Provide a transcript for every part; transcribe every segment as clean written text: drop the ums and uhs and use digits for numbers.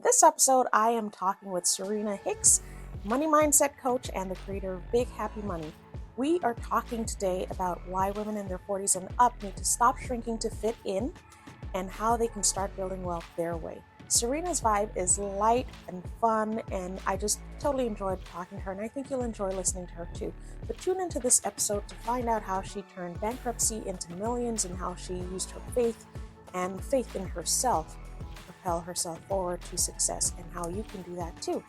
In this episode, I am talking with Serena Hicks, money mindset coach and the creator of Big Happy Money. We are talking today about why women in their 40s and up need to stop shrinking to fit in and how they can start building wealth their way. Serena's vibe is light and fun, and I just totally enjoyed talking to her, and I think you'll enjoy listening to her too. But tune into this episode to find out how she turned bankruptcy into millions and how she used her faith and faith in herself to propel herself forward to success, and how you can do that too.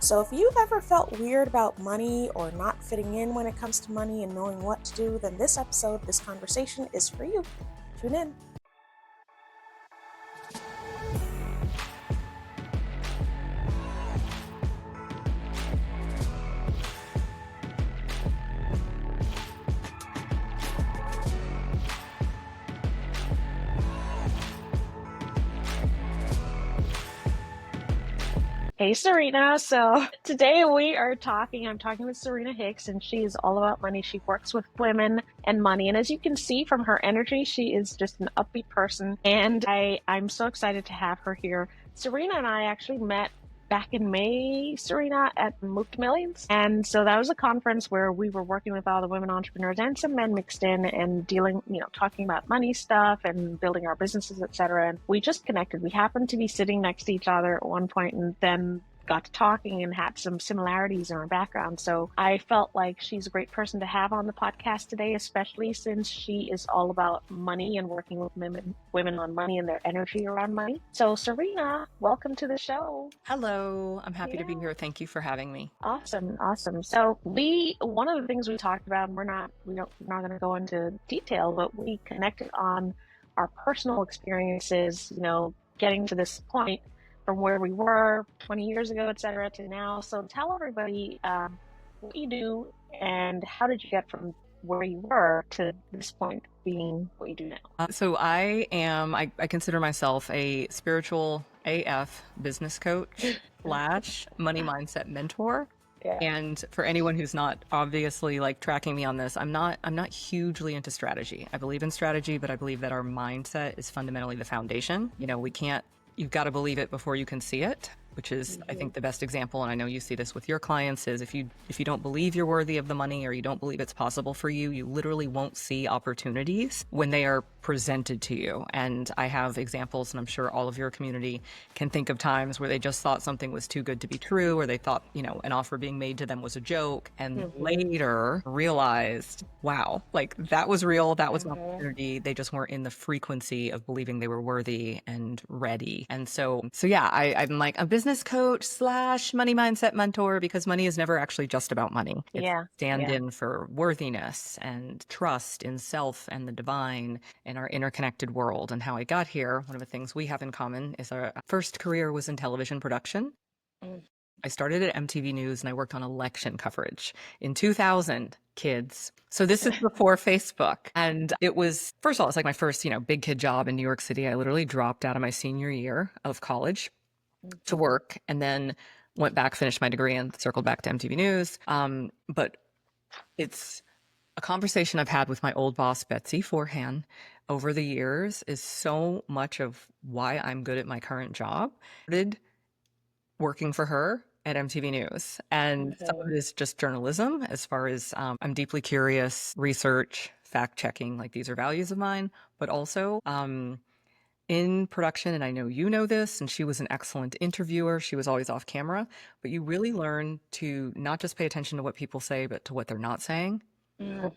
So if you've ever felt weird about money or not fitting in when it comes to money and knowing what to do, then this episode, this conversation is for you. Tune in. Hey Serena, so today I'm talking with Serena Hicks, and she is all about money. She works with women and money, and as you can see from her energy, she is just an upbeat person, and I'm so excited to have her here. Serena and I actually met back in May, Serena, at Move to Millions. And so that was a conference where we were working with all the women entrepreneurs and some men mixed in and dealing, talking about money stuff and building our businesses, etc. And we just connected. We happened to be sitting next to each other at one point and then got to talking and had some similarities in our background. So I felt like she's a great person to have on the podcast today, especially since she is all about money and working with women on money and their energy around money. So Serena, welcome to the show. Hello, I'm happy to be here. Thank you for having me. Awesome. So one of the things we talked about, and we're not going to go into detail, but we connected on our personal experiences, getting to this point from where we were 20 years ago, et cetera, to now. So tell everybody what you do and how did you get from where you were to this point being what you do now? So I consider myself a spiritual AF business coach / money mindset mentor. Yeah. And for anyone who's not obviously tracking me on this, I'm not hugely into strategy. I believe in strategy, but I believe that our mindset is fundamentally the foundation. You've got to believe it before you can see it, which is, I think, the best example. And I know you see this with your clients, is if you don't believe you're worthy of the money or you don't believe it's possible for you, you literally won't see opportunities when they are presented to you. And I have examples, and I'm sure all of your community can think of times where they just thought something was too good to be true, or they thought, an offer being made to them was a joke, and later realized, wow, that was real, that was an opportunity. They just weren't in the frequency of believing they were worthy and ready. And so yeah, I'm like a business coach / money mindset mentor, because money is never actually just about money. It's stand-in for worthiness and trust in self and the divine and our interconnected world. And how I got here, one of the things we have in common is our first career was in television production. I started at MTV News and I worked on election coverage in 2000, kids. So this is before Facebook. And it was, first of all, it's like my first, big kid job in New York City. I literally dropped out of my senior year of college to work, and then went back, finished my degree, and circled back to MTV News. But it's a conversation I've had with my old boss, Betsy Forhan, over the years, is so much of why I'm good at my current job. I started working for her at MTV News, and some of it is just journalism, as far as I'm deeply curious, research, fact checking, these are values of mine, but also in production, and I know you know this, and she was an excellent interviewer. She was always off camera, but you really learn to not just pay attention to what people say, but to what they're not saying. And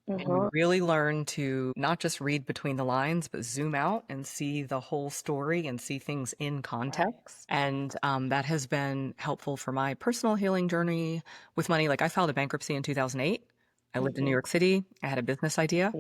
you really learn to not just read between the lines, but zoom out and see the whole story and see things in context. And that has been helpful for my personal healing journey with money. I filed a bankruptcy in 2008. I lived in New York City. I had a business idea.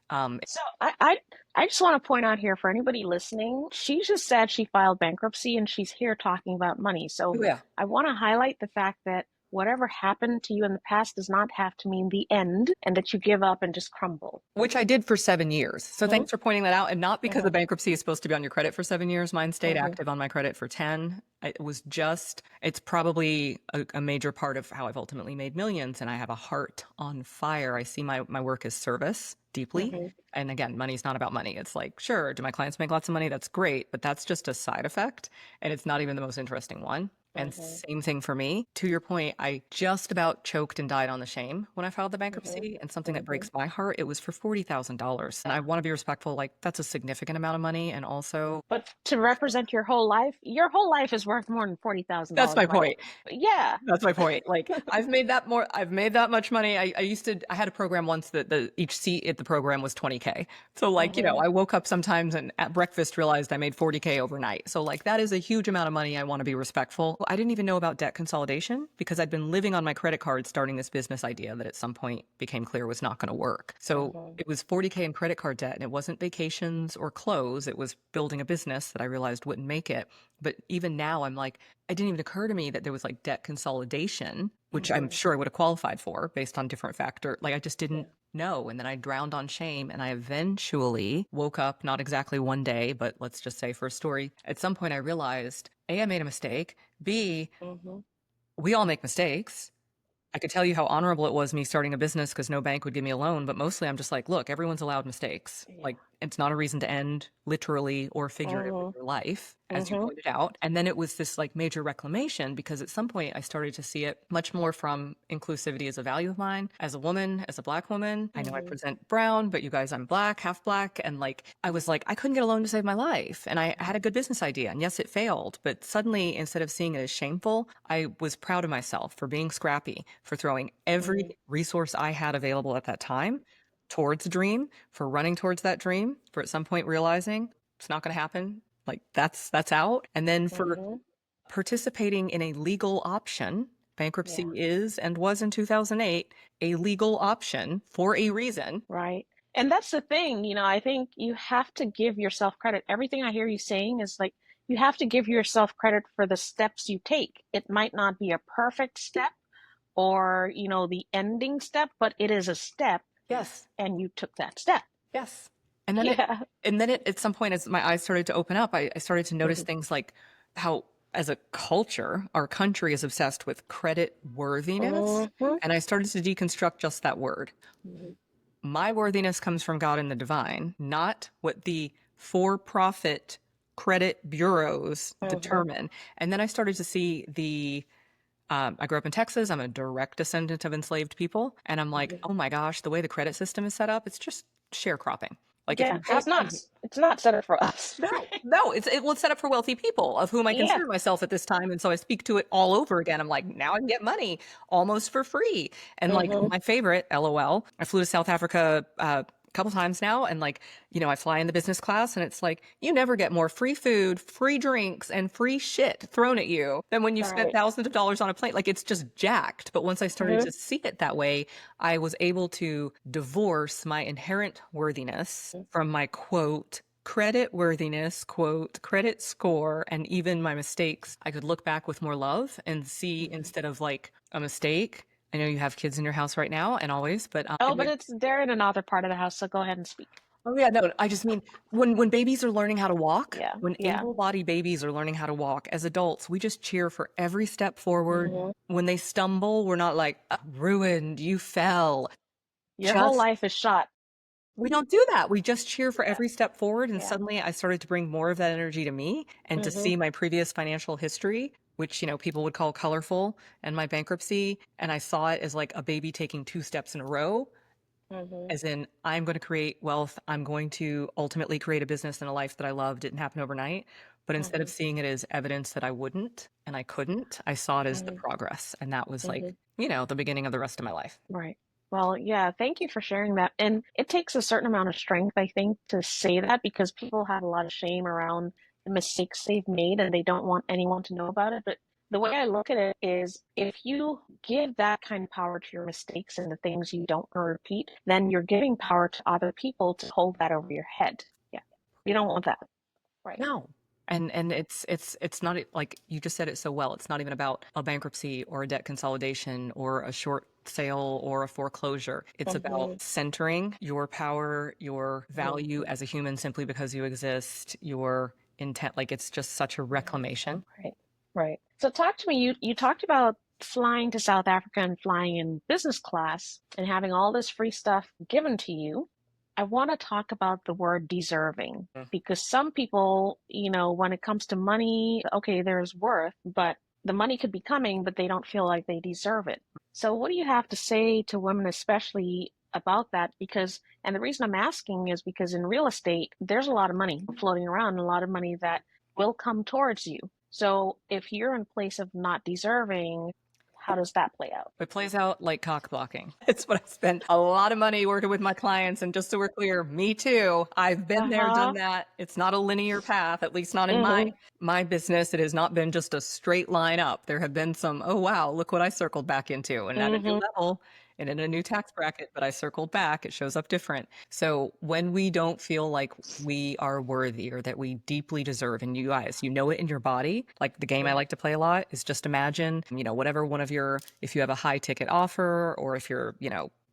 So I just want to point out here for anybody listening, she just said she filed bankruptcy and she's here talking about money. So I want to highlight the fact that whatever happened to you in the past does not have to mean the end and that you give up and just crumble. Which I did for 7 years. So thanks for pointing that out. And not because the bankruptcy is supposed to be on your credit for 7 years. Mine stayed active on my credit for 10. It's probably a major part of how I've ultimately made millions. And I have a heart on fire. I see my work as service deeply. Mm-hmm. And again, money's not about money. It's like, sure, do my clients make lots of money? That's great, but that's just a side effect. And it's not even the most interesting one. And Mm-hmm. same thing for me. To your point, I just about choked and died on the shame when I filed the Mm-hmm. bankruptcy. And something that Mm-hmm. breaks my heart, it was for $40,000. And I want to be respectful. Like, that's a significant amount of money. And also, But to represent your whole life is worth more than that's $40,000, my right? point. Yeah. That's my point. Like I've made that much money. I had a program once that each seat at the program was 20K. So like, Mm-hmm. I woke up sometimes and at breakfast realized I made 40K overnight. So like that is a huge amount of money. I want to be respectful. I didn't even know about debt consolidation because I'd been living on my credit card starting this business idea that at some point became clear was not going to work. So Mm-hmm. it was 40K in credit card debt and it wasn't vacations or clothes. It was building a business that I realized wouldn't make it. But even now I'm like, it didn't even occur to me that there was like debt consolidation, which I'm Mm-hmm. sure I would have qualified for based on different factor. Like I just Yeah. didn't know. And then I drowned on shame and I eventually woke up, not exactly one day, but let's just say for a story. At some point I realized A, I made a mistake. B, Mm-hmm. we all make mistakes. I could tell you how honorable it was me starting a business because no bank would give me a loan, but mostly I'm just like, look, everyone's allowed mistakes. Yeah. Like, it's not a reason to end literally or figuratively Mm-hmm. your life, as you Mm-hmm. pointed out. And then it was this like major reclamation because at some point I started to see it much more from inclusivity as a value of mine. As a woman, as a Black woman, I know I Mm-hmm. present brown, but you guys, I'm Black, half Black. And like, I was like, I couldn't get a loan to save my life. And I had a good business idea. And yes, it failed. But suddenly, instead of seeing it as shameful, I was proud of myself for being scrappy, for throwing Mm-hmm. every resource I had available at that time towards a dream, for running towards that dream, for at some point realizing it's not going to happen. Like that's out. And then for Mm-hmm. participating in a legal option. Bankruptcy Yeah. is and was in 2008 a legal option for a reason. Right. And that's the thing, I think you have to give yourself credit. Everything I hear you saying is like you have to give yourself credit for the steps you take. It might not be a perfect step or, the ending step, but it is a step Yes. and you took that step. Yes. And then it, Yeah. and then it, at some point, as my eyes started to open up, I started to notice things like how, as a culture, our country is obsessed with credit worthiness. Mm-hmm. And I started to deconstruct just that word. Mm-hmm. My worthiness comes from God and the divine, not what the for profit credit bureaus Mm-hmm. determine. And then I started to see I grew up in Texas. I'm a direct descendant of enslaved people. And I'm like, oh my gosh, the way the credit system is set up, it's just sharecropping. Like if Yeah, you have money, it's not set up for us. no, it's set up for wealthy people of whom I Yeah. consider myself at this time. And so I speak to it all over again. I'm like, now I can get money almost for free. And like Mm-hmm. my favorite, LOL, I flew to South Africa a couple times now. And like, I fly in the business class and it's like, you never get more free food, free drinks, and free shit thrown at you than when you spent Right. thousands of dollars on a plane. Like it's just jacked. But once I started Mm-hmm. to see it that way, I was able to divorce my inherent worthiness from my quote credit worthiness, quote, credit score, and even my mistakes. I could look back with more love and see Mm-hmm. instead of like a mistake. I know you have kids in your house right now and always, but Oh, but they're in another part of the house, so go ahead and speak. oh yeah, no, I just mean when babies are learning how to walk, Yeah. when Yeah. able-bodied babies are learning how to walk, as adults, we just cheer for every step forward. Mm-hmm. When they stumble, we're not like ruined, you fell. Your whole Just life is shot. we don't do that. We just cheer for Yeah. every step forward. And Yeah. suddenly I started to bring more of that energy to me and to Mm-hmm. see my previous financial history, which, people would call colorful, and my bankruptcy. And I saw it as like a baby taking two steps in a row, Mm-hmm. as in, I'm going to create wealth. I'm going to ultimately create a business and a life that I love. Didn't happen overnight. But instead of Mm-hmm. seeing it as evidence that I wouldn't and I couldn't, I saw it as the Mm-hmm. progress. And that was Mm-hmm. like, the beginning of the rest of my life. Right. Well, yeah, thank you for sharing that. And it takes a certain amount of strength, I think, to say that because people have a lot of shame around the mistakes they've made and they don't want anyone to know about it. But the way I look at it is if you give that kind of power to your mistakes and the things you don't want to repeat, then you're giving power to other people to hold that over your head. Yeah. You don't want that. Right. No. And it's not like you just said it so well. It's not even about a bankruptcy or a debt consolidation or a short sale or a foreclosure. It's about Mm-hmm. centering your power, your value Mm-hmm. as a human simply because you exist, your intent. Like it's just such a reclamation. Right. Right. So talk to me. You talked about flying to South Africa and flying in business class and having all this free stuff given to you. I want to talk about the word deserving Mm. because some people, when it comes to money, okay, there's worth, but the money could be coming, but they don't feel like they deserve it. So, what do you have to say to women, especially about that? And the reason I'm asking is because in real estate, there's a lot of money floating around, and a lot of money that will come towards you. So, if you're in place of not deserving, how does that play out? It plays out like cock blocking. It's what I spent a lot of money working with my clients. And just so we're clear, me too. I've been there, done Uh-huh. that. It's not a linear path, at least not in Mm-hmm. my business. It has not been just a straight line up. There have been some, oh wow, look what I circled back into, and at a new Mm-hmm. level and in a new tax bracket, but I circled back. It shows up different. So when we don't feel like we are worthy or that we deeply deserve, and you guys, you know it in your body, like the game I Yeah. like to play a lot is just imagine, whatever one of your, if you have a high ticket offer or if you're,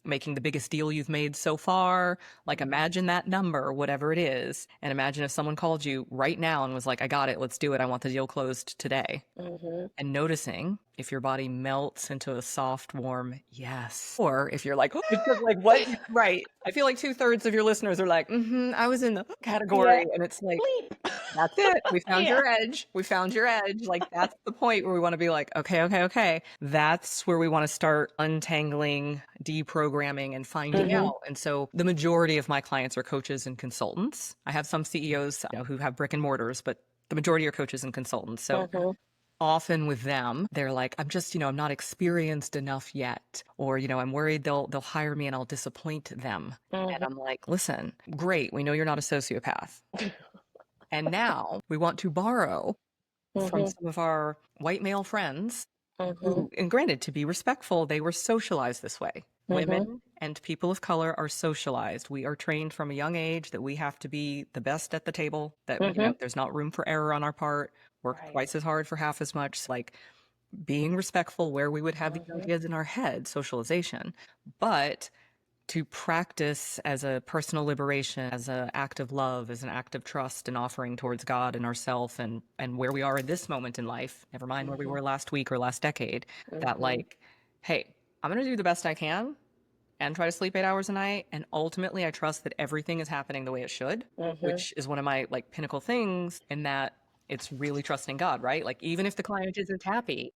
making the biggest deal you've made so far, like imagine that number, whatever it is, and imagine if someone called you right now and was like, I got it, let's do it, I want the deal closed today. Mm-hmm. And noticing if your body melts into a soft, warm yes. Or if you're like, oh, it's just like, what? Right. I feel like 2/3 of your listeners are like, I was in the Yeah. category. And it's like, Bleep. that's it. We found Yeah. your edge. We found your edge. Like, that's the point where we want to be like, okay, okay, okay. That's where we want to start untangling, deprogramming, and finding Mm-hmm. out. And so the majority of my clients are coaches and consultants. I have some CEOs who have brick and mortars, but the majority are coaches and consultants. So Mm-hmm. often with them, they're like, I'm just, I'm not experienced enough yet. Or, I'm worried they'll hire me and I'll disappoint them. And Mm-hmm. I'm like, listen, great. We know you're not a sociopath. And now we want to borrow from Mm-hmm. some of our white male friends Mm-hmm. who, and granted, to be respectful, they were socialized this way. Mm-hmm. Women and people of color are socialized. We are trained from a young age that we have to be the best at the table, that, Mm-hmm. there's not room for error on our part, work Right. twice as hard for half as much, like being respectful where we would have these Mm-hmm. ideas in our head, socialization. But to practice as a personal liberation, as an act of love, as an act of trust and offering towards God and ourself and where we are in this moment in life, never mind where we Mm-hmm. were last week or last decade, that Mm-hmm. like, hey, I'm going to do the best I can and try to sleep 8 hours a night. And ultimately, I trust that everything is happening the way it should, Mm-hmm. which is one of my like pinnacle things in that it's really trusting God, right? Like, even if the client isn't happy,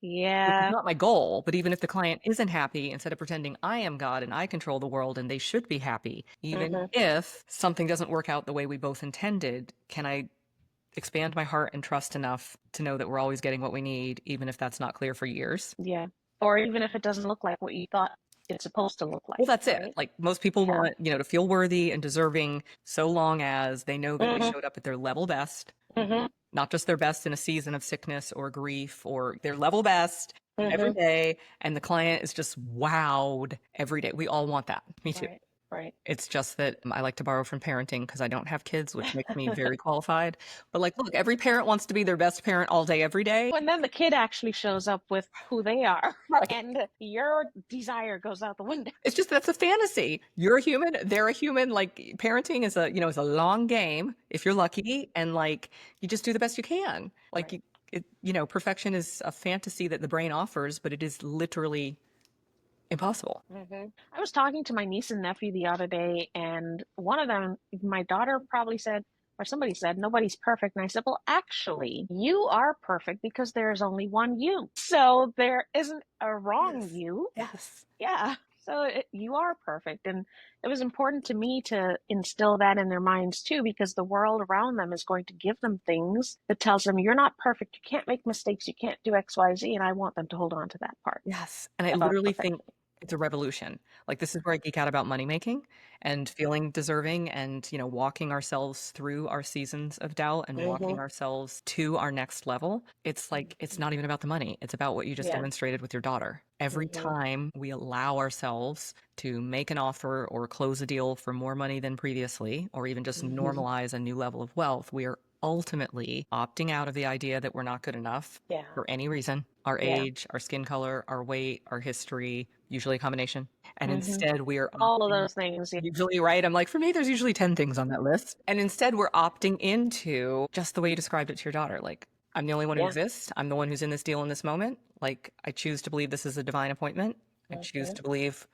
which is Yeah. not my goal, but even if the client isn't happy, instead of pretending I am God and I control the world and they should be happy, even Mm-hmm. if something doesn't work out the way we both intended, can I expand my heart and trust enough to know that we're always getting what we need, even if that's not clear for years? Yeah. Or even if it doesn't look like what you thought it's supposed to look Well, like, that's it. right? Like most people Yeah. want, to feel worthy and deserving so long as they know that they Mm-hmm. showed up at their level best, Mm-hmm. not just their best in a season of sickness or grief, or their level best every Mm-hmm. day. And the client is just wowed every day. We all want that. Me too. Right. Right. It's just that I like to borrow from parenting because I don't have kids, which makes me very qualified. But like, look, every parent wants to be their best parent all day, every day. And then the kid actually shows up with who they are, Right. and your desire goes out the window. It's just that's a fantasy. You're a human, they're a human. Like parenting is is a long game if you're lucky, and like you just do the best you can. Like Right. perfection is a fantasy that the brain offers, but it is literally impossible. Mm-hmm. I was talking to my niece and nephew the other day, and one of them, my daughter probably said, or somebody said, nobody's perfect. And I said, well, actually, you are perfect because there is only one you. So there isn't a wrong Yes. you. Yes. Yeah. So you are perfect. And it was important to me to instill that in their minds too, because the world around them is going to give them things that tells them you're not perfect. You can't make mistakes. You can't do X, Y, Z. And I want them to hold on to that part Yes. And I about literally think perfection. it's a revolution. Like this is where I geek out about money making and feeling deserving and, walking ourselves through our seasons of doubt and walking Mm-hmm. ourselves to our next level. It's like, it's not even about the money. It's about what you just Yeah. demonstrated with your daughter. Every Mm-hmm. time we allow ourselves to make an offer or close a deal for more money than previously, or even just Mm-hmm. normalize a new level of wealth, we are ultimately opting out of the idea that we're not good enough Yeah. for any reason, our Yeah. age, our skin color, our weight, our history, usually a combination. And Mm-hmm. instead, we are All of opting, those things. Yeah. usually, right? I'm like, for me, there's usually 10 things on that list. And instead, we're opting into just the way you described it to your daughter. Like, I'm the only one who Yeah. exists. I'm the one who's in this deal in this moment. Like, I choose to believe this is a divine appointment. I choose Mm-hmm. to believe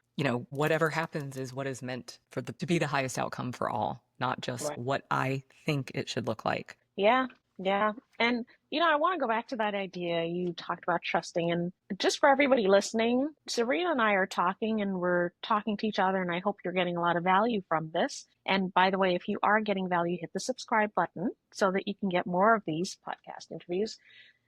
whatever happens is what is meant to be the highest outcome for all, not just Right. what I think it should look like. Yeah, yeah. And, I want to go back to that idea you talked about trusting. And just for everybody listening, Serena and I are talking and we're talking to each other, and I hope you're getting a lot of value from this. And by the way, if you are getting value, hit the subscribe button so that you can get more of these podcast interviews.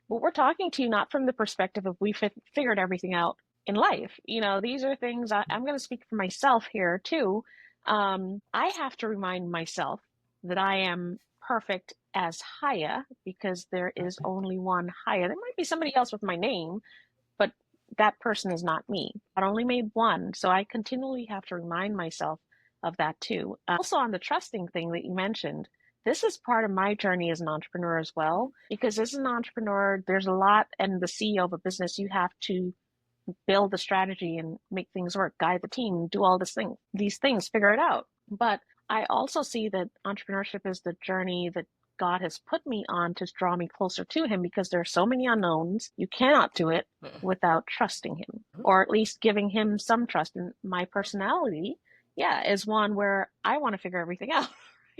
But we're talking to you not from the perspective of we figured everything out in life. These are things I'm going to speak for myself here too. I have to remind myself that I am perfect as Hayya because there is only one Hayya. There might be somebody else with my name, but that person is not me. I only made one. So I continually have to remind myself of that too. Also, on the trusting thing that you mentioned, this is part of my journey as an entrepreneur as well, because as an entrepreneur, there's a lot, and the CEO of a business, you have to build the strategy and make things work, guide the team, do all these things, figure it out. But I also see that entrepreneurship is the journey that God has put me on to draw me closer to him, because there are so many unknowns. You cannot do it without trusting him, or at least giving him some trust. And my personality, is one where I want to figure everything out.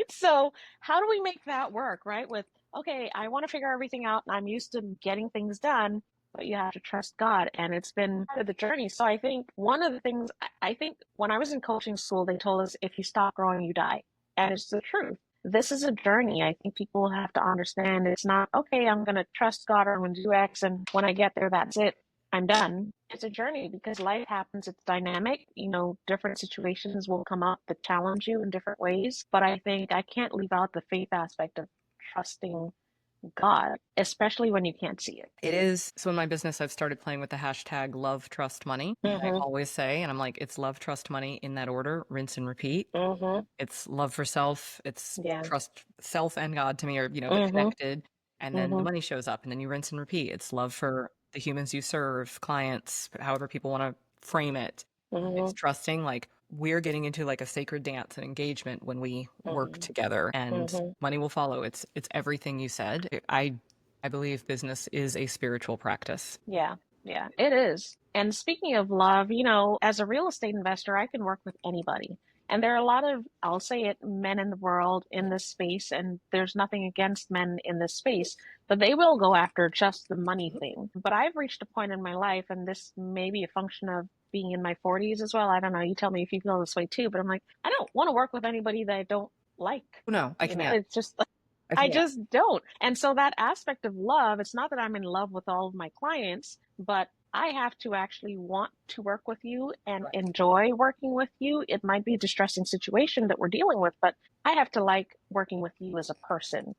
So how do we make that work, right? With, okay, I want to figure everything out and I'm used to getting things done, but you have to trust God. And it's been part of the journey. So I think one of the things, I think when I was in coaching school, they told us if you stop growing, you die. And it's the truth. This is a journey. I think people have to understand it's not, okay, I'm going to trust God or I'm going to do X, and when I get there, that's it. I'm done. It's a journey because life happens. It's dynamic. Different situations will come up that challenge you in different ways. But I think I can't leave out the faith aspect of trusting God, especially when you can't see it. It is. So in my business, I've started playing with the hashtag love, trust, money. I always say, and I'm like, it's love, trust, money in that order, rinse and repeat. It's love for self. It's trust self and God to me are, they're connected. And then the money shows up and then you rinse and repeat. It's love for the humans you serve, clients, however people want to frame it. It's trusting, like we're getting into like a sacred dance and engagement when we work together, and money will follow. It's everything you said. I believe business is a spiritual practice. Yeah, it is. And speaking of love, as a real estate investor, I can work with anybody. And there are a lot of, I'll say it, men in the world in this space, and there's nothing against men in this space, but they will go after just the money thing. But I've reached a point in my life, and this may be a function of being in my 40s as well. I don't know. You tell me if you feel this way too, but I'm like, I don't want to work with anybody that I don't like. No, I can't. It's just, I just don't. And so that aspect of love, it's not that I'm in love with all of my clients, but I have to actually want to work with you and enjoy working with you. It might be a distressing situation that we're dealing with, but I have to like working with you as a person.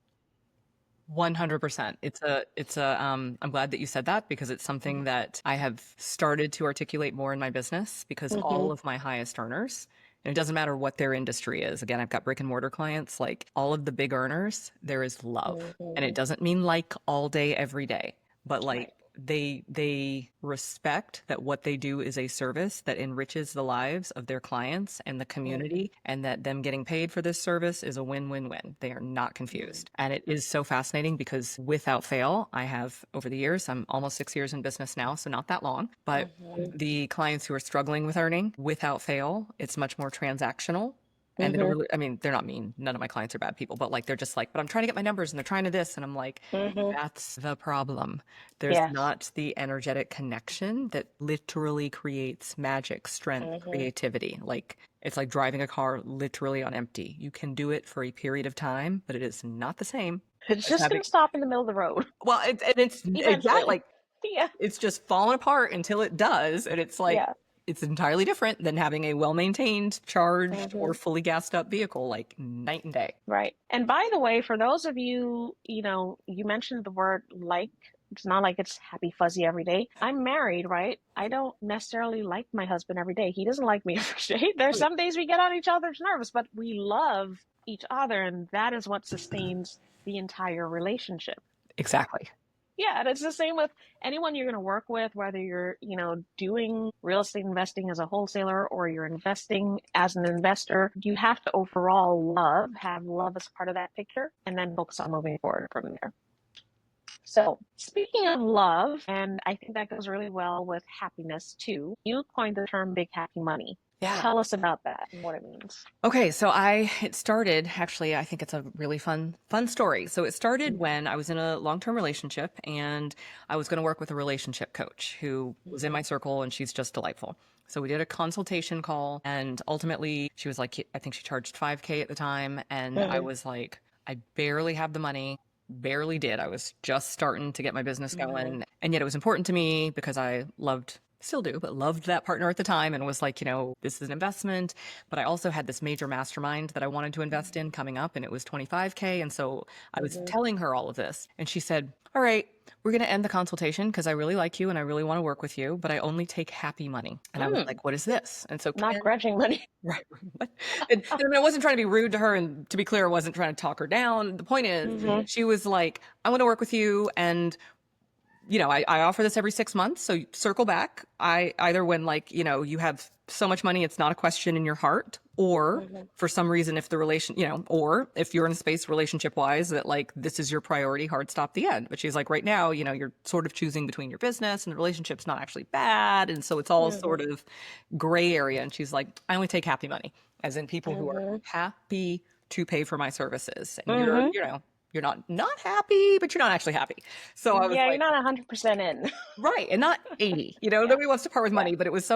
100%. I'm glad that you said that, because it's something that I have started to articulate more in my business, because all of my highest earners, and it doesn't matter what their industry is. Again, I've got brick and mortar clients, like all of the big earners, there is love. And it doesn't mean like all day, every day, but like they respect that what they do is a service that enriches the lives of their clients and the community, and that them getting paid for this service is a win-win-win. They are not confused. And it is so fascinating because without fail, I have over the years, I'm almost 6 years in business now, so not that long, but the clients who are struggling with earning, without fail, it's much more transactional. And they don't really, I mean, they're not mean. None of my clients are bad people, but like, they're just like, but I'm trying to get my numbers and they're trying to this. And I'm like, that's the problem. There's not the energetic connection that literally creates magic, strength, creativity. Like, it's like driving a car literally on empty. You can do it for a period of time, but it is not the same. It's just going to stop in the middle of the road. Well, it's exactly like, Yeah. it's just falling apart until it does. And it's like, it's entirely different than having a well-maintained, charged, or fully gassed up vehicle, like night and day. Right. And by the way, for those of you, you mentioned the word like. It's not like it's happy fuzzy every day. I'm married, right? I don't necessarily like my husband every day. He doesn't like me every day. There's some days we get on each other's nerves, but we love each other, and that is what sustains the entire relationship. Exactly. Yeah, and it's the same with anyone you're going to work with, whether you're, doing real estate investing as a wholesaler or you're investing as an investor. You have to overall have love as part of that picture, and then focus on moving forward from there. So, speaking of love, and I think that goes really well with happiness too, you coined the term big happy money. Yeah. Tell us about that and what it means. Okay, so it started actually, I think it's a really fun story. So it started when I was in a long-term relationship and I was going to work with a relationship coach who was in my circle and she's just delightful. So we did a consultation call and ultimately she was like, I think she charged 5K at the time. And I Mm-hmm. was like, I barely have the money, barely did. I was just starting to get my business Mm-hmm. going. And yet it was important to me because I loved, still do, but loved that partner at the time and was like, this is an investment. But I also had this major mastermind that I wanted to invest in coming up and it was 25K. And so I was Mm-hmm. telling her all of this. And she said, all right, we're going to end the consultation because I really like you and I really want to work with you, but I only take happy money. And I was Mm. like, what is this? And so Not Ken, grudging money. right. What? And I mean, I wasn't trying to be rude to her. And to be clear, I wasn't trying to talk her down. The point is, Mm-hmm. she was like, I want to work with you. And I offer this every 6 months. So circle back. I either when you have so much money, it's not a question in your heart, or Mm-hmm. for some reason, if the or if you're in a space relationship wise that like this is your priority, hard stop the end. But she's like, right now, you're sort of choosing between your business and the relationship's not actually bad. And so it's all Mm-hmm. sort of gray area. And she's like, I only take happy money, as in people who are Mm-hmm. happy to pay for my services. And Mm-hmm. you're not happy, but you're not actually happy. So I was Yeah, you're like, not 100% in. right, and not 80. Yeah. Nobody wants to part with Yeah. money, but it was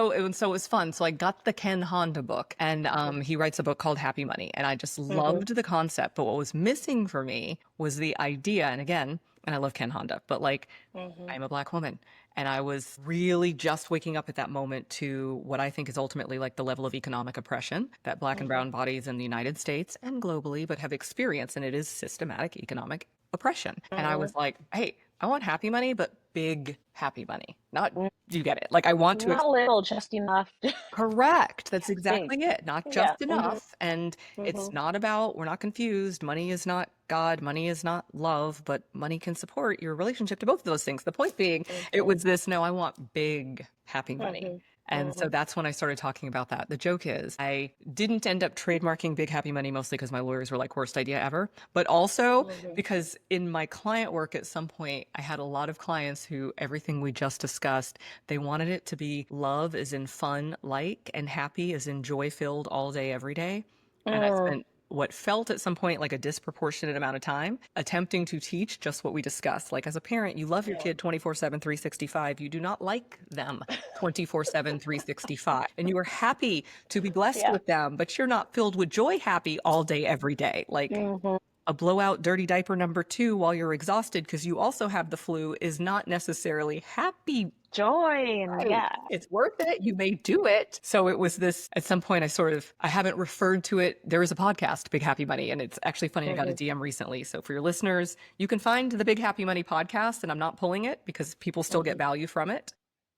fun. So I got the Ken Honda book, and he writes a book called Happy Money, and I just Mm-hmm. loved the concept. But what was missing for me was the idea. And again, and I love Ken Honda, but like Mm-hmm. I'm a Black woman. And I was really just waking up at that moment to what I think is ultimately like the level of economic oppression that Black and Mm-hmm. brown bodies in the United States and globally, but have experienced. And it is systematic economic oppression. And I was like, hey, I want happy money, but big happy money. Not, Mm-hmm. you get it. Like I want to Not little, just enough. correct. That's Big. exactly it. Not Yeah. just Mm-hmm. enough. And it's Mm-hmm. not about, we're not confused. Money is not God. Money is not love, but money can support your relationship to both of those things. The point being, it Mm-hmm. was this, no, I want big happy money. Mm-hmm. And so Mm-hmm. that's when I started talking about that. The joke is, I didn't end up trademarking Big Happy Money mostly because my lawyers were like, worst idea ever, but also Mm-hmm. because in my client work at some point, I had a lot of clients who everything we just discussed, they wanted it to be love as in fun, like, and happy as in joy filled all day, every day. And I Mm. spent what felt at some point like a disproportionate amount of time attempting to teach just what we discussed. Like as a parent, you love your Yeah. kid 24/7, 365. You do not like them 24/7, 365. And you are happy to be blessed Yeah. with them, but you're not filled with joy happy all day, every day. Like Mm-hmm. a blowout dirty diaper number two while you're exhausted because you also have the flu is not necessarily happy. Joy and Right. yeah. It's worth it. You may do it. So it was this at some point I haven't referred to it. There is a podcast, Big Happy Money, and it's actually funny. I got a Mm-hmm. DM recently. So for your listeners, you can find the Big Happy Money podcast, and I'm not pulling it because people still get Mm-hmm. value from it.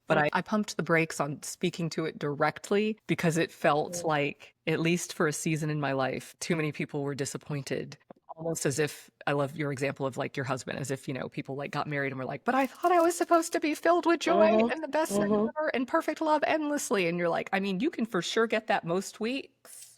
But I pumped the brakes on speaking to it directly because it felt like, at least for a season in my life, too many people were disappointed. Almost as if, I love your example of like your husband, as if, people like got married and were like, but I thought I was supposed to be filled with joy Mm-hmm. and the best thing Mm-hmm. ever and perfect love endlessly. And you're like, I mean, you can for sure get that most weeks.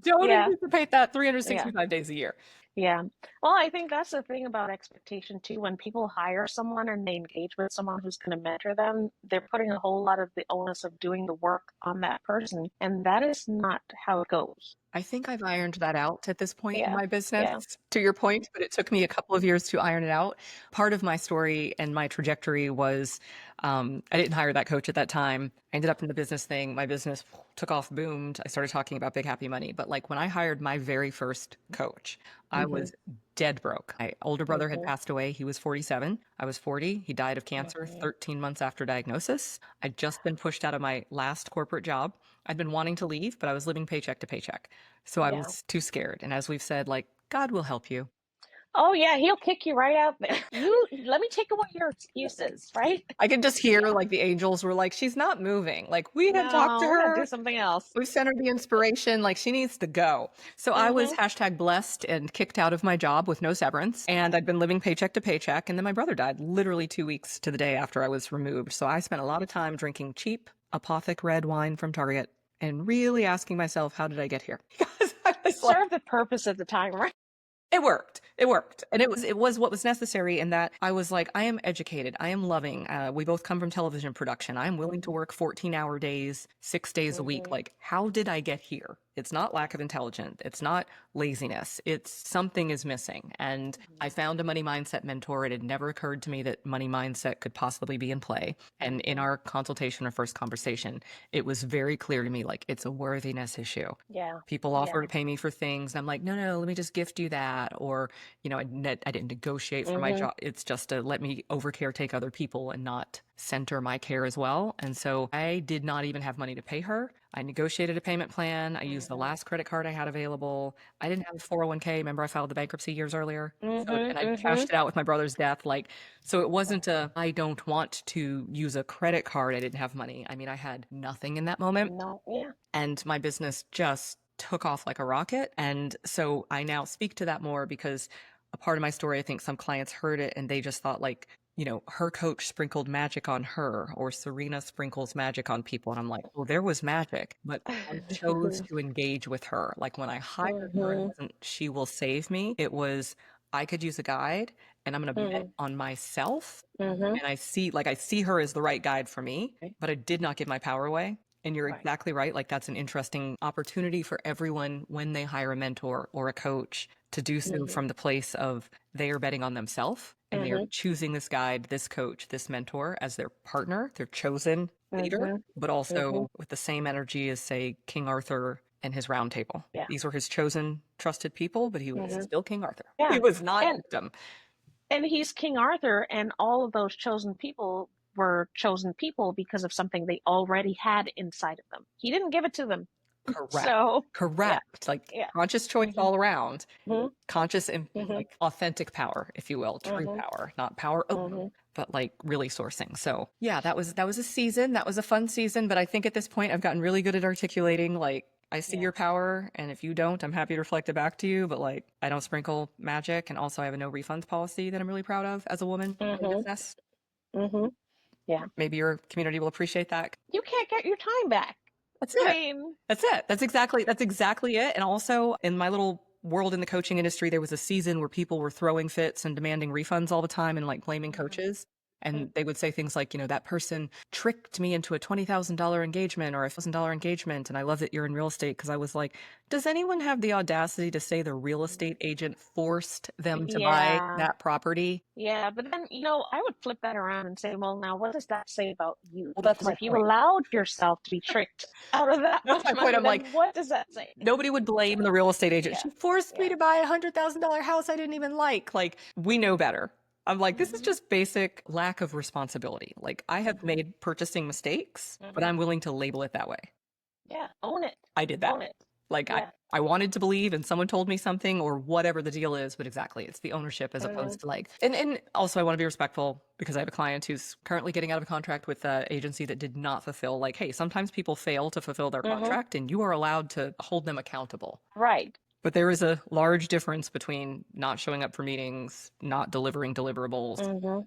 Don't Yeah. anticipate that Yeah. 365 days a year. Yeah. Well, I think that's the thing about expectation too. When people hire someone and they engage with someone who's going to mentor them, they're putting a whole lot of the onus of doing the work on that person. And that is not how it goes. I think I've ironed that out at this point in Yeah. my business, Yeah. to your point, but it took me a couple of years to iron it out. Part of my story and my trajectory was I didn't hire that coach at that time. I ended up in the business thing. My business took off, boomed. I started talking about Big Happy Money. But like when I hired my very first coach, I Mm-hmm. was dead broke. My older brother had Mm-hmm. passed away. He was 47. I was 40. He died of cancer Mm-hmm. 13 months after diagnosis. I'd just been pushed out of my last corporate job. I'd been wanting to leave, but I was living paycheck to paycheck. So I Yeah. was too scared. And as we've said, like, God will help you. Oh yeah, he'll kick you right out there. You let me take away your excuses, right? I could just hear Yeah. like the angels were like, she's not moving. Like, we have talked to No, we gotta do her. something else. We've sent her the inspiration. Like, she needs to go. So I was Mm-hmm. hashtag blessed and kicked out of my job with no severance. And I'd been living paycheck to paycheck. And then my brother died literally 2 weeks to the day after I was removed. So I spent a lot of time drinking cheap Apothic red wine from Target and really asking myself, how did I get here? Because I It was like, served the purpose at the time, right? It worked. It worked. And it was what was necessary in that I was like, I am educated. I am loving. We both come from television production. I'm willing to work 14-hour days, 6 days a week. Like, how did I get here? It's not lack of intelligence. It's not laziness. It's something is missing. And I found a money mindset mentor. It had never occurred to me that money mindset could possibly be in play. And in our consultation or first conversation, it was very clear to me, like, it's a worthiness issue. Yeah. People offer to pay me for things. And I'm like, no, let me just gift you that. Or, I didn't negotiate for my job. It's just to let me overcare take other people and not center my care as well. And so I did not even have money to pay her. I negotiated a payment plan. I used the last credit card I had available. I didn't have a 401k. Remember, I filed the bankruptcy years earlier. And I cashed it out with my brother's death. Like, so it wasn't I don't want to use a credit card. I didn't have money. I mean, I had nothing in that moment. No, yeah. And my business just took off like a rocket. And so I now speak to that more because a part of my story, I think some clients heard it and they just thought like, her coach sprinkled magic on her or Serena sprinkles magic on people. And I'm like, well, there was magic, but I chose to engage with her. Like when I hired her, it wasn't she will save me. It was I could use a guide and I'm going to bet on myself. And I see her as the right guide for me, but I did not give my power away. And you're exactly right. Like that's an interesting opportunity for everyone when they hire a mentor or a coach to do so from the place of they are betting on themselves and they are choosing this guide, this coach, this mentor as their partner, their chosen leader, but also with the same energy as say King Arthur and his round table. Yeah. These were his chosen, trusted people, but he was still King Arthur. Yeah. He was not victim. And he's King Arthur, and all of those chosen people were chosen people because of something they already had inside of them. He didn't give it to them. Correct. So, correct. Like conscious choice all around. Conscious and like authentic power, if you will, true power, not power over, but like really sourcing. So yeah, that was a season. That was a fun season. But I think at this point I've gotten really good at articulating like I see your power, and if you don't, I'm happy to reflect it back to you. But like, I don't sprinkle magic, and also I have a no refunds policy that I'm really proud of as a woman in business. Yeah, maybe your community will appreciate that. You can't get your time back. That's it. That's it. That's exactly it. And also, in my little world in the coaching industry, there was a season where people were throwing fits and demanding refunds all the time and like blaming coaches. And they would say things like, that person tricked me into a $20,000 engagement or a $1,000 engagement. And I love that you're in real estate because I was like, does anyone have the audacity to say the real estate agent forced them to buy that property? Yeah, but then, I would flip that around and say, well, now what does that say about you? Well, that's if you allowed yourself to be tricked out of that much money, then what does that say? Nobody would blame the real estate agent. She forced me to buy a $100,000 house I didn't even like. Like, we know better. I'm like, this is just basic lack of responsibility. Like, I have made purchasing mistakes, but I'm willing to label it that way. Yeah, own it. I did that. Own it. Like, I wanted to believe and someone told me something or whatever the deal is, but exactly, it's the ownership as opposed to like, and also I want to be respectful because I have a client who's currently getting out of a contract with an agency that did not fulfill, like, hey, sometimes people fail to fulfill their contract and you are allowed to hold them accountable. Right. But there is a large difference between not showing up for meetings, not delivering deliverables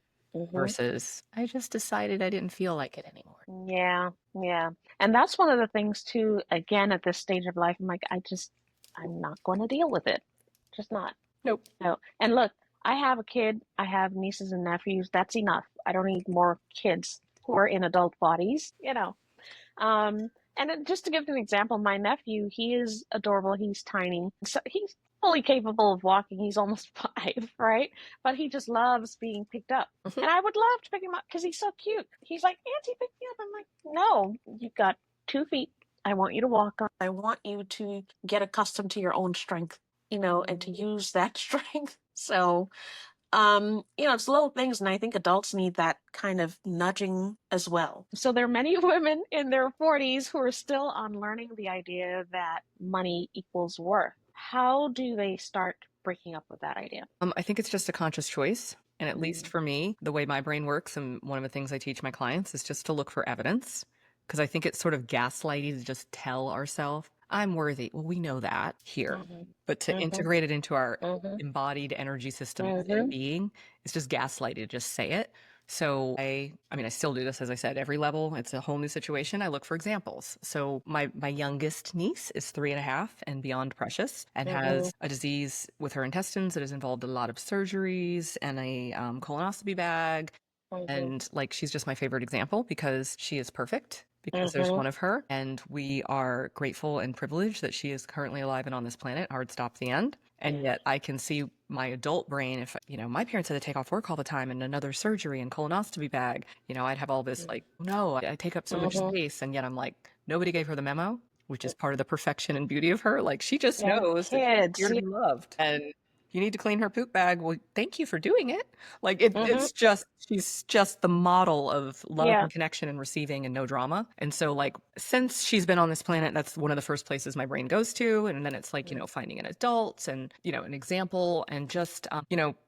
versus I just decided I didn't feel like it anymore. Yeah. And that's one of the things too, again, at this stage of life, I'm like, I'm not going to deal with it. Just not. Nope. No. And look, I have a kid, I have nieces and nephews. That's enough. I don't need more kids who are in adult bodies, And then just to give an example, my nephew, he is adorable. He's tiny. So he's fully capable of walking. He's almost 5, right? But he just loves being picked up. And I would love to pick him up because he's so cute. He's like, Auntie, pick me up. I'm like, no, you've got 2 feet. I want you to walk on. I want you to get accustomed to your own strength, and to use that strength. So, it's little things, and I think adults need that kind of nudging as well. So there are many women in their 40s who are still unlearning the idea that money equals worth. How do they start breaking up with that idea? I think it's just a conscious choice. And at least for me, the way my brain works, and one of the things I teach my clients is just to look for evidence. Because I think it's sort of gaslighty to just tell ourselves, I'm worthy. Well, we know that here. But to integrate it into our embodied energy system and being, it's just gaslighty to just say it. So I mean, I still do this, as I said, every level. It's a whole new situation. I look for examples. So my youngest niece is 3.5 and beyond precious and has a disease with her intestines that has involved a lot of surgeries and a colonoscopy bag. And like, she's just my favorite example because she is perfect. Because there's one of her, and we are grateful and privileged that she is currently alive and on this planet. Hard stop, the end. And yet I can see my adult brain, if, my parents had to take off work all the time and another surgery and colonoscopy bag, I'd have all this like, no, I take up so much space. And yet I'm like, nobody gave her the memo, which is part of the perfection and beauty of her. Like, she just Yeah, knows that she's here kids. to be loved. And you need to clean her poop bag. Well, thank you for doing it. Like, it's just, she's just the model of love Yeah. and connection and receiving and no drama. And so, like, since she's been on this planet, that's one of the first places my brain goes to. And then it's like, finding an adult and, an example, and just,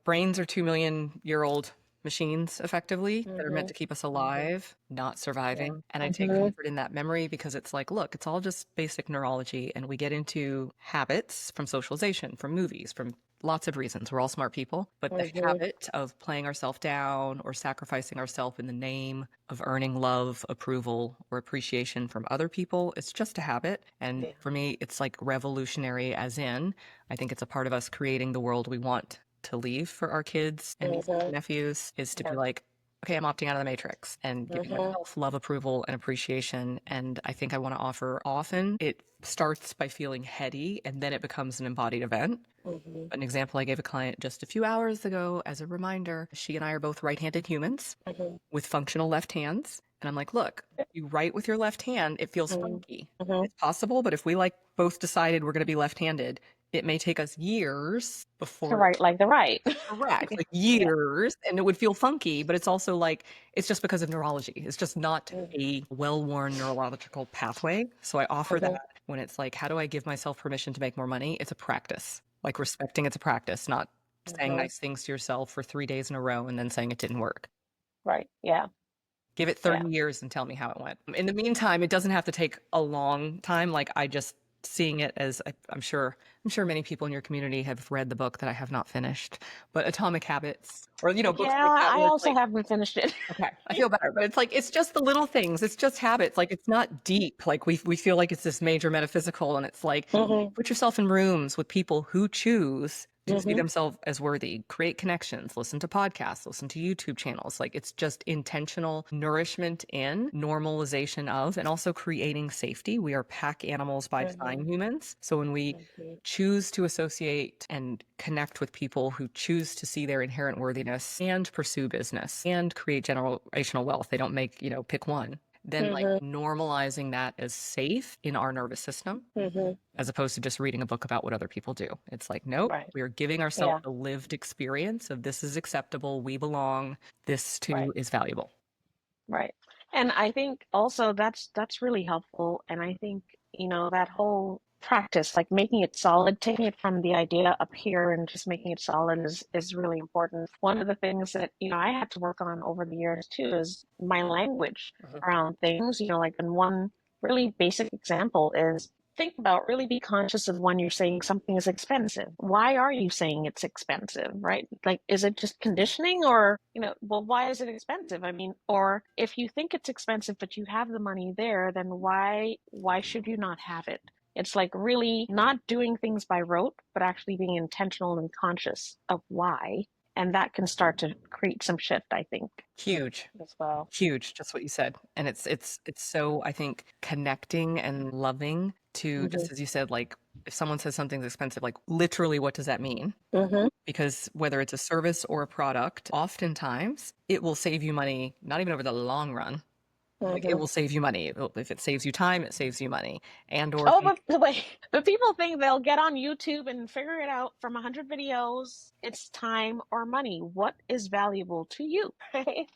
brains are 2 million-year-old machines, effectively, that are meant to keep us alive, not surviving. And I take comfort in that memory because it's like, look, it's all just basic neurology, and we get into habits from socialization, from movies, from lots of reasons. We're all smart people, but the habit of playing ourselves down or sacrificing ourselves in the name of earning love, approval, or appreciation from other people, it's just a habit. And for me, it's like revolutionary, as in, I think it's a part of us creating the world we want to leave for our kids and nieces and nephews, is to be like, okay, I'm opting out of the matrix and giving myself love, approval, and appreciation. And I think I want to offer, often it starts by feeling heady and then it becomes an embodied event. An example I gave a client just a few hours ago as a reminder, she and I are both right-handed humans with functional left hands. And I'm like, look, you write with your left hand, it feels funky. It's possible, but if we like both decided we're going to be left-handed, it may take us years To before write like the right. correct, like years, and it would feel funky, but it's also like, it's just because of neurology. It's just not a well-worn neurological pathway. So I offer that when it's like, how do I give myself permission to make more money? It's a practice. Like, respecting it's a practice, not saying nice things to yourself for 3 days in a row and then saying it didn't work. Right. Yeah. Give it 30 years and tell me how it went. In the meantime, it doesn't have to take a long time. Like, I just seeing it as, I'm sure many people in your community have read the book that I have not finished, but Atomic Habits, or, books Yeah, like that, I where it's also like, haven't finished it. okay, I feel better, but it's like, it's just the little things. It's just habits. Like, it's not deep. Like, we feel like it's this major metaphysical, and it's like, put yourself in rooms with people who choose to see themselves as worthy, create connections, listen to podcasts, listen to YouTube channels. Like, it's just intentional nourishment in, normalization of, and also creating safety. We are pack animals by design, humans. So when we choose to associate and connect with people who choose to see their inherent worthiness and pursue business and create generational wealth, they don't make, pick one. Then like normalizing that as safe in our nervous system, as opposed to just reading a book about what other people do. It's like, nope, Right. we are giving ourselves a lived experience of, this is acceptable, we belong, this too is valuable. Right. And I think also that's really helpful. And I think, that whole practice, like making it solid, taking it from the idea up here and just making it solid is really important. One of the things that, I had to work on over the years too is my language around things, like, and one really basic example is, think about, really be conscious of when you're saying something is expensive. Why are you saying it's expensive, right? Like, is it just conditioning, or, well, why is it expensive? I mean, or if you think it's expensive but you have the money there, then why should you not have it? It's like really not doing things by rote, but actually being intentional and conscious of why. And that can start to create some shift, I think. Huge. As well. Huge, just what you said. And it's so, I think, connecting and loving to, just as you said, like, if someone says something's expensive, like, literally, what does that mean? Because whether it's a service or a product, oftentimes it will save you money, not even over the long run. Like, it will save you money. If it saves you time, it saves you money. And or Oh, but wait, but people think they'll get on YouTube and figure it out from 100 videos. It's time or money. What is valuable to you?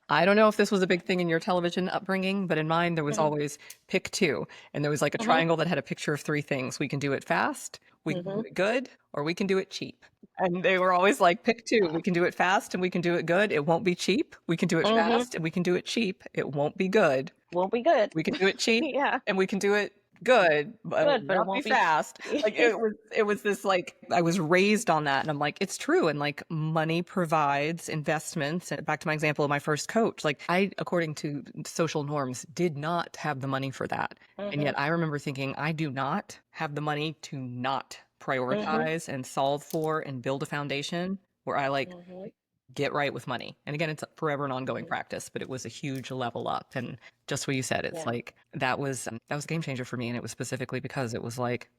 I don't know if this was a big thing in your television upbringing, but in mine, there was always pick two. And there was like a triangle that had a picture of three things. We can do it fast, we can do it good, or we can do it cheap. And they were always like, pick two. We can do it fast and we can do it good. It won't be cheap. We can do it fast and we can do it cheap. It won't be good. Won't be good. We can do it cheap Yeah. and we can do it good, but it Good, but it won't be won't be. fast. Like it was this like I was raised on that, and I'm like, it's true. And like money provides investments. And back to my example of my first coach, like I, according to social norms, did not have the money for that. And Mm-hmm. yet I remember thinking, I do not have the money to not Mm-hmm. prioritize and solve for and build a foundation where I like Mm-hmm. get right with money. And again, it's forever an ongoing Mm-hmm. practice, but it was a huge level up. And just what you said, it's Yeah. like that was a game changer for me. And it was specifically because it was like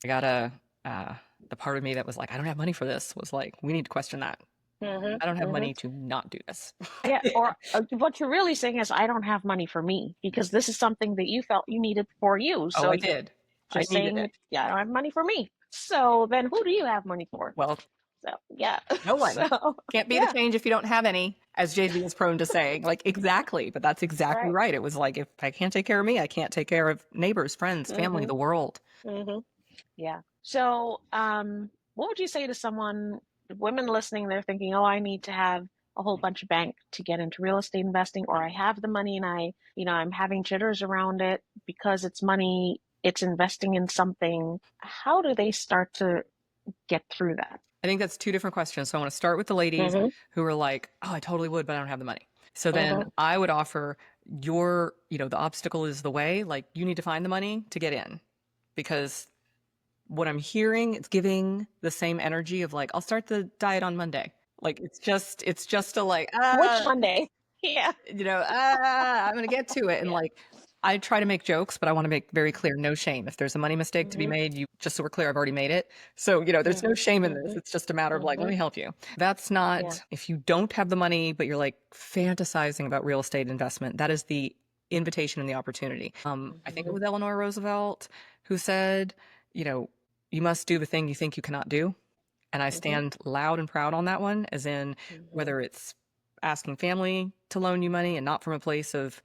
I got the part of me that was like, I don't have money for this was like, we need to question that. I don't Mm-hmm. have Mm-hmm. money to not do this. Yeah, or what you're really saying is, I don't have money for me because this is something that you felt you needed for you. Oh, So I you're did. I just needed saying, it. yeah, I don't have money for me. So then who do you have money for? Well, So yeah. no one. So Can't be the yeah, change if you don't have any, as Jay-Z is prone to saying. Like, exactly. But that's exactly right. right. It was like, if I can't take care of me, I can't take care of neighbors, friends, family, Mm-hmm. the world. Mm-hmm. Yeah. So what would you say to someone, women listening, they're thinking, oh, I need to have a whole bunch of bank to get into real estate investing, or I have the money and I'm having jitters around it because it's money, it's investing in something. How do they start to get through that? I think that's two different questions. So I want to start with the ladies Mm-hmm. who are like, oh, I totally would, but I don't have the money. So then Mm-hmm. I would offer the obstacle is the way. Like, you need to find the money to get in. Because what I'm hearing, it's giving the same energy of like, I'll start the diet on Monday. Like, it's just a like, Which Monday? Yeah. I'm going to get to it. And Yeah. like, I try to make jokes, but I want to make very clear, no shame. If there's a money mistake to be Mm-hmm. made, just so we're clear, I've already made it. So, there's no Mm-hmm. shame in this. Mm-hmm. It's just a matter of like, let Mm-hmm. me help you. That's Yeah. not, if you don't have the money, but you're like fantasizing about real estate investment, that is the invitation and the opportunity. I think it Mm-hmm. was Eleanor Roosevelt who said, you know, you must do the thing you think you cannot do. And I Mm-hmm. stand loud and proud on that one, as in Mm-hmm. whether it's asking family to loan you money and not from a place of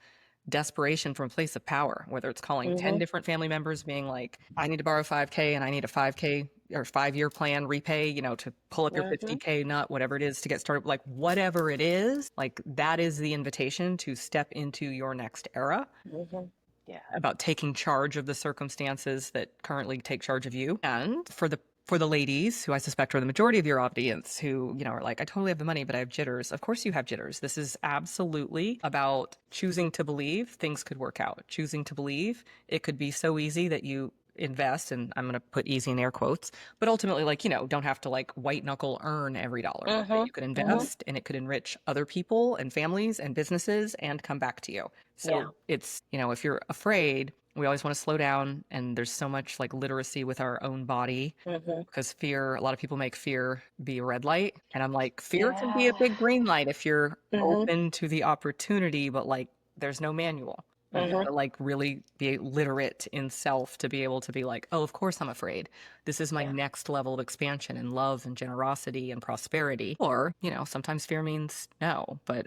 desperation, from a place of power, whether it's calling 10 Mm-hmm. different family members being like, I need to borrow 5K and I need a 5K or 5-year plan repay, to pull up your Mm-hmm. 50K nut, whatever it is to get started, like whatever it is, like that is the invitation to step into your next era Mm-hmm. Yeah. about taking charge of the circumstances that currently take charge of you. And for the ladies, who I suspect are the majority of your audience, who, are like, I totally have the money, but I have jitters. Of course you have jitters. This is absolutely about choosing to believe things could work out, choosing to believe it could be so easy that you invest, and I'm going to put easy in air quotes, but ultimately, like, don't have to like white knuckle earn every dollar. That Mm-hmm. you could Mm-hmm. invest and it could enrich other people and families and businesses and come back to you. Yeah. So it's, if you're afraid, we always want to slow down. And there's so much like literacy with our own body, Mm-hmm. because fear, a lot of people make fear be a red light. And I'm like, fear can be a Yeah. big green light if you're Mm-hmm. open to the opportunity, but like there's no manual. You Mm-hmm. gotta like really be literate in self to be able to be like, oh, of course I'm afraid. This is my Yeah. next level of expansion and love and generosity and prosperity. Or, sometimes fear means no, but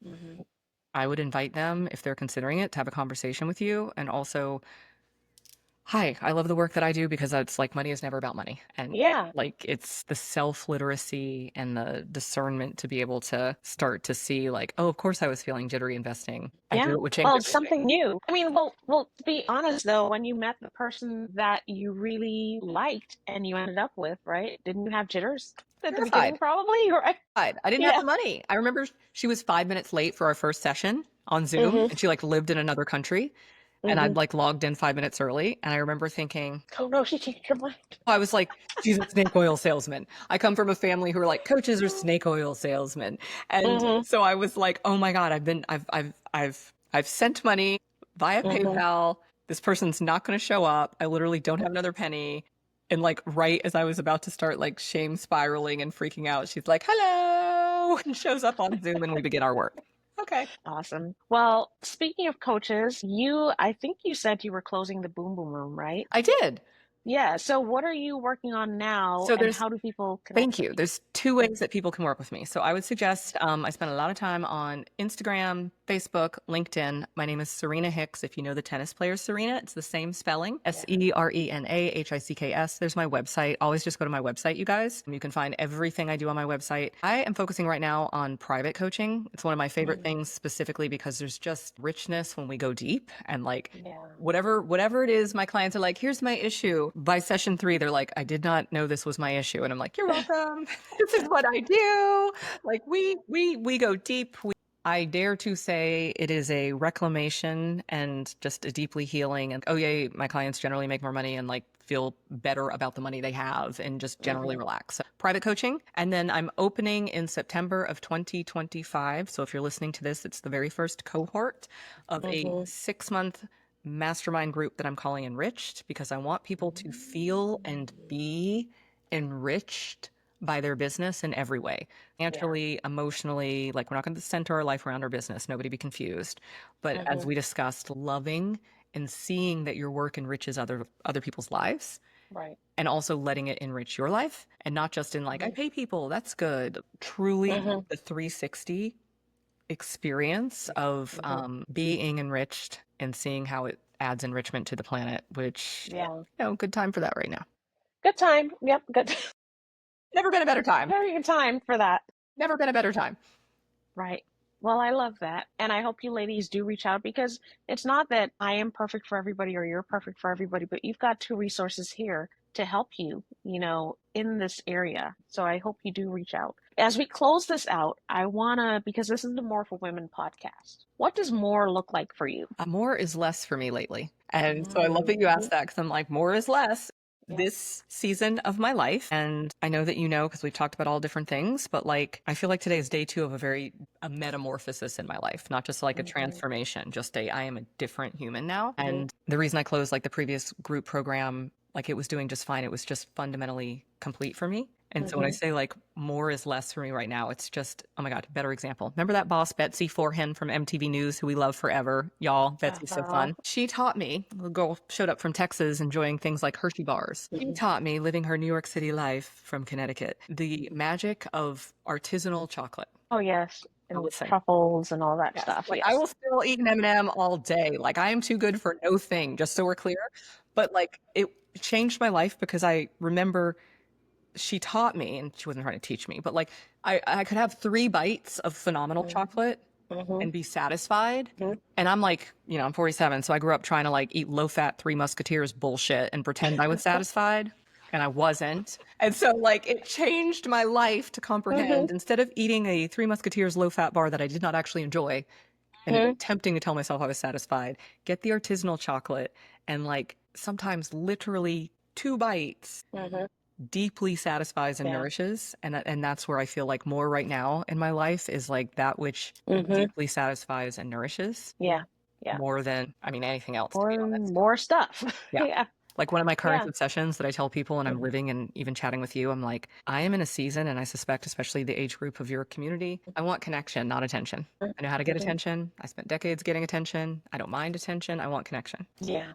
Mm-hmm. I would invite them, if they're considering it, to have a conversation with you. And also, hi, I love the work that I do because it's like money is never about money. And Yeah. like it's the self literacy and the discernment to be able to start to see, like, oh, of course I was feeling jittery investing. I knew Yeah. it would change Well, it's everything. something new. I mean, well, to be honest though, when you met the person that you really liked and you ended up with, right? Didn't you have jitters at the beginning, Terrified. probably? Right? I didn't have Yeah. the money. I remember she was 5 minutes late for our first session on Zoom, Mm-hmm. and she like lived in another country. And Mm-hmm. I'd like logged in 5 minutes early. And I remember thinking, Oh no, she changed her mind. I was like, she's a snake oil salesman. I come from a family who are like, coaches are snake oil salesmen. And Mm-hmm. so I was like, oh my God, I've sent money via Mm-hmm. PayPal. This person's not going to show up. I literally don't have another penny. And like, right as I was about to start like shame spiraling and freaking out, she's like, hello, and shows up on Zoom and we begin our work. Okay. Awesome. Well, speaking of coaches, I think you said you were closing the Boom Boom Room, right? I did. Yeah. So what are you working on now, So and there's how do people connect Thank with you. you? There's two ways that people can work with me. So I would suggest I spend a lot of time on Instagram, Facebook, LinkedIn. My name is Serena Hicks. If you know the tennis player Serena, it's the same spelling, Serenahicks. There's my website. Always just go to my website, you guys. You can find everything I do on my website. I am focusing right now on private coaching. It's one of my favorite things, specifically because there's just richness when we go deep, and like whatever it is, my clients are like, here's my issue. By session 3, they're like, I did not know this was my issue. And I'm like, you're welcome. This is what I do. Like we go deep. I dare to say it is a reclamation and just a deeply healing. And oh yay, my clients generally make more money and like feel better about the money they have and just generally relax. So, private coaching. And then I'm opening in September of 2025. So if you're listening to this, it's the very first cohort of a 6-month mastermind group that I'm calling Enriched, because I want people to feel and be enriched by their business in every way, financially, emotionally. Like, we're not going to center our life around our business. Nobody be confused. But as we discussed, loving and seeing that your work enriches other people's lives. Right. And also letting it enrich your life, and not just in like, I pay people, that's good. Truly the 360 experience of being enriched and seeing how it adds enrichment to the planet, which, good time for that right now. Good time. Yep. Good. Never been a better time. Very good time for that. Never been a better time. Right. Well, I love that. And I hope you ladies do reach out, because it's not that I am perfect for everybody or you're perfect for everybody, but you've got 2 resources here to help you, in this area. So I hope you do reach out. As we close this out, because this is the More for Women podcast, what does more look like for you? More is less for me lately. And so I love that you asked that, because I'm like, more is less. This season of my life, and I know that because we've talked about all different things, but like, I feel like today is day 2 of a metamorphosis in my life, not just like a transformation, just I am a different human now. And the reason I closed like the previous group program, like, it was doing just fine. It was just fundamentally complete for me. And so when I say like more is less for me right now, it's just, oh my God, better example. Remember that boss, Betsy Forehand from MTV News, who we love forever? Y'all, Betsy's so fun. She taught me, the girl showed up from Texas enjoying things like Hershey bars. She taught me, living her New York City life from Connecticut, the magic of artisanal chocolate. Oh, yes. And with truffles and all that stuff. Like, I will still eat an M&M all day. Like, I am too good for no thing, just so we're clear. But like, it changed my life, because I remember she taught me, and she wasn't trying to teach me, but like, I could have 3 bites of phenomenal chocolate and be satisfied. And I'm like, I'm 47, so I grew up trying to like eat low-fat 3 Musketeers bullshit and pretend I was satisfied, and I wasn't. And so like, it changed my life to comprehend, instead of eating a 3 Musketeers low-fat bar that I did not actually enjoy and attempting to tell myself I was satisfied, get the artisanal chocolate, and like, sometimes literally 2 bites deeply satisfies and nourishes. And that's where I feel like more right now in my life is like that which deeply satisfies and nourishes. More than, anything else. More stuff. Like, one of my current obsessions that I tell people, and I'm living and even chatting with you, I'm like, I am in a season, and I suspect especially the age group of your community, I want connection, not attention. I know how to get attention. I spent decades getting attention. I don't mind attention. I want connection. Yeah.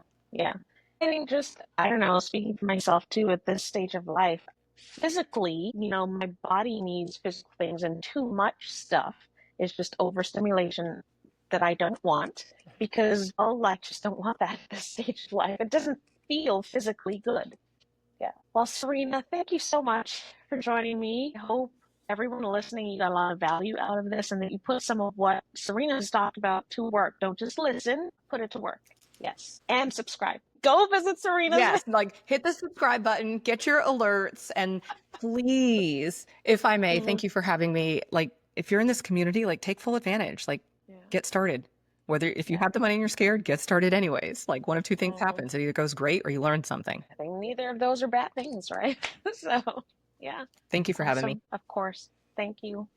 I think I don't know, speaking for myself too, at this stage of life, physically, my body needs physical things, and too much stuff is just overstimulation that I don't want, because I just don't want that at this stage of life. It doesn't feel physically good. Well, Serena, thank you so much for joining me. I hope everyone listening, you got a lot of value out of this, and that you put some of what Serena has talked about to work. Don't just listen, put it to work. Yes. And subscribe. Go visit Serena's. Yes, like, hit the subscribe button, get your alerts, and please, if I may, thank you for having me. Like, if you're in this community, like, take full advantage. Like, get started. If you have the money and you're scared, get started anyways. Like, one of 2 things happens. It either goes great or you learn something. I think neither of those are bad things, right? So, Thank you for having me. Of course. Thank you.